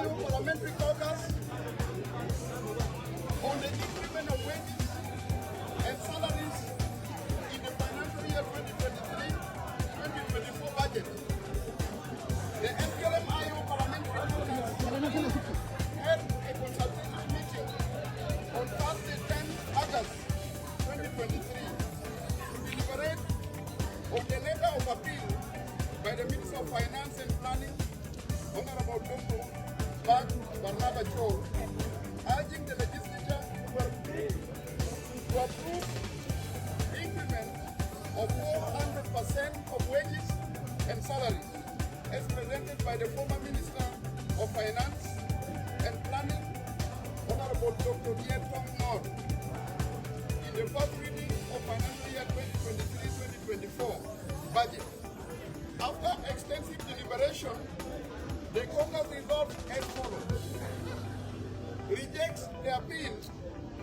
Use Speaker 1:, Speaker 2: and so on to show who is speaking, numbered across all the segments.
Speaker 1: SPLM-IO Parliamentary Caucus on the increment of wages and salaries in the financial year 2023-2024 budget. The SPLM-IO Parliamentary Caucus had a consultative meeting on Thursday, 10 August 2023 to deliberate on the letter of appeal by the Minister of Finance and Planning, Honorable Dr. Barnaba Cho, urging the legislature to approve increment of 400% of wages and salaries as presented by the former Minister of Finance and Planning, Honorable Dr. Tong Nord, in the first reading of financial year 2023-2024 budget. After extensive deliberation, the caucus resolved as follows: rejects the appeal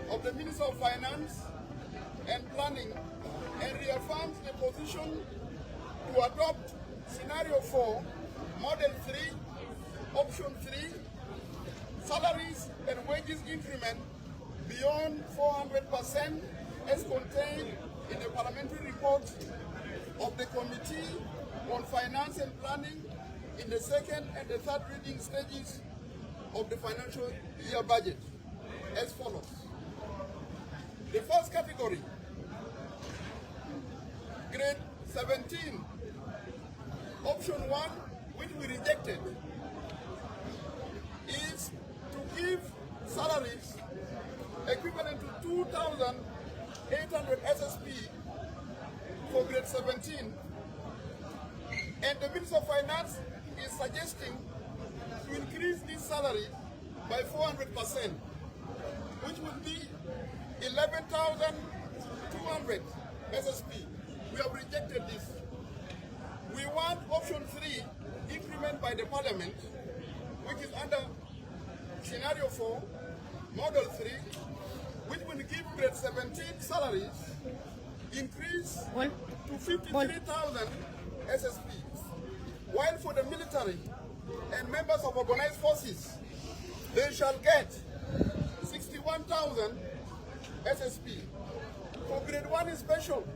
Speaker 1: of the Minister of Finance and Planning and reaffirms the position to adopt Scenario 4, Model 3, Option 3, salaries and wages increment beyond 400% as contained in the parliamentary report of the Committee on Finance and Planning in the second and the third reading stages of the financial year budget as follows. The first category, grade 17, option 1, which we rejected, is to give salaries equivalent to 2,800 SSP for grade 17, and the Minister of Finance is suggesting to increase this salary by 400%, which would be 11,200 SSP. We have rejected this. We want option 3, increment by the Parliament, which is under Scenario 4, Model 3, which will give grade 17 salaries increase to 53,000 SSP. While for the military and members of organized forces, they shall get 61,000 SSP. For grade 1 in special,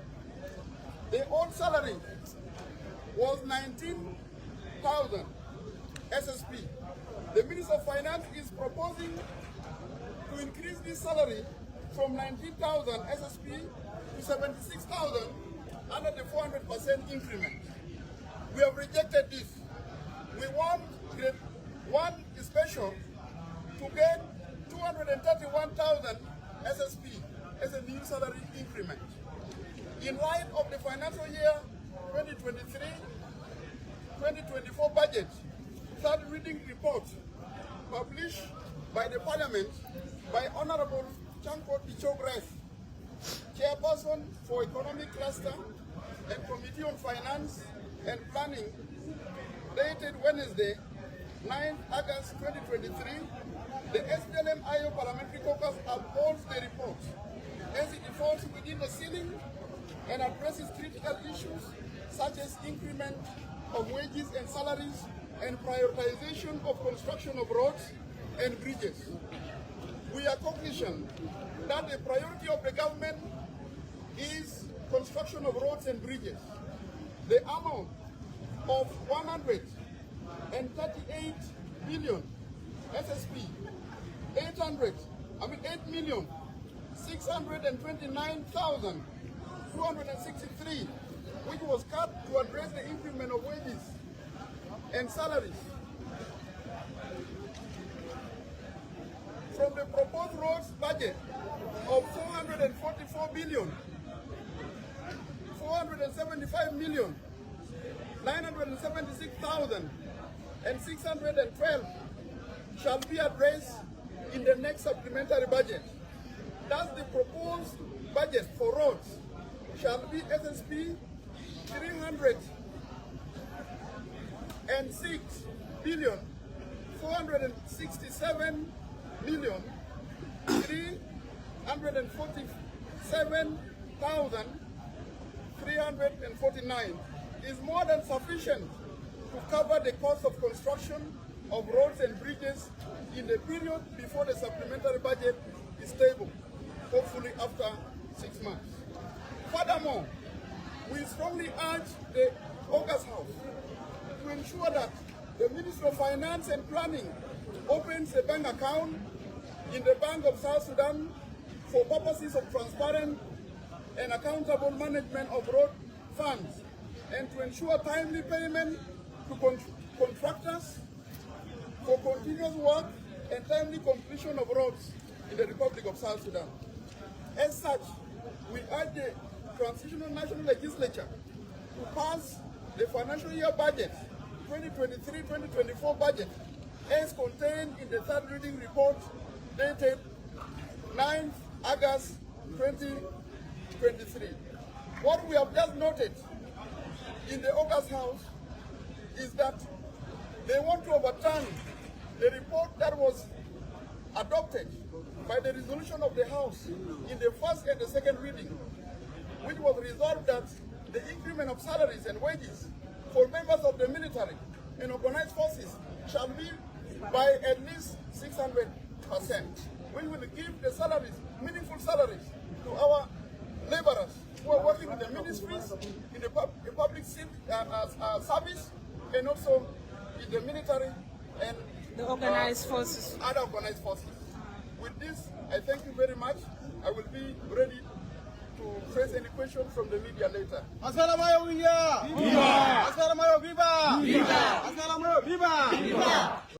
Speaker 1: their own salary was 19,000 SSP. The Minister of Finance is proposing to increase this salary from 19,000 SSP to 76,000 under the 400% increment. We have rejected this. We want grade 1 special to get 231,000 SSP as a new salary increment. In light of the financial year 2023-2024 budget, third reading report published by the Parliament by Honorable Chankot Ichogreth, Chairperson for Economic Cluster and Committee on Finance and Planning, dated Wednesday, 9 August 2023, the SPLM-IO Parliamentary Caucus upholds the report as it falls within the ceiling and addresses critical issues such as increment of wages and salaries and prioritization of construction of roads and bridges. We are cognizant that the priority of the government is construction of roads and bridges. The amount of 138 billion SSP, 8,629,263, which was cut to address the increment of wages and salaries. From the proposed roads budget of 444 billion, 476,976,612 shall be addressed in the next supplementary budget. Thus, the proposed budget for roads shall be SSP 306 billion 467 million 347,349 is more than sufficient to cover the cost of construction of roads and bridges in the period before the supplementary budget is stable, hopefully after 6 months. Furthermore, we strongly urge the August House to ensure that the Ministry of Finance and Planning opens a bank account in the Bank of South Sudan for purposes of transparent and accountable management of road funds, and to ensure timely payment to contractors for continuous work and timely completion of roads in the Republic of South Sudan. As such, we urge the Transitional National Legislature to pass the financial year budget, 2023-2024 budget, as contained in the third reading report dated 9th August 2023. What we have just noted in the August House is that they want to overturn the report that was adopted by the resolution of the House in the first and the second reading, which was resolved that the increment of salaries and wages for members of the military and organized forces shall be by at least 600%, which will give the salaries, meaningful salaries, to our laborers who are working in the ministries, in the public service, and also in the military and
Speaker 2: the organized forces.
Speaker 1: Other organized forces. With this, I thank you very much. I will be ready to face any questions from the media later.
Speaker 3: SPLM-IO, viva! SPLM-IO, viva! Viva! SPLM-IO, viva! Viva!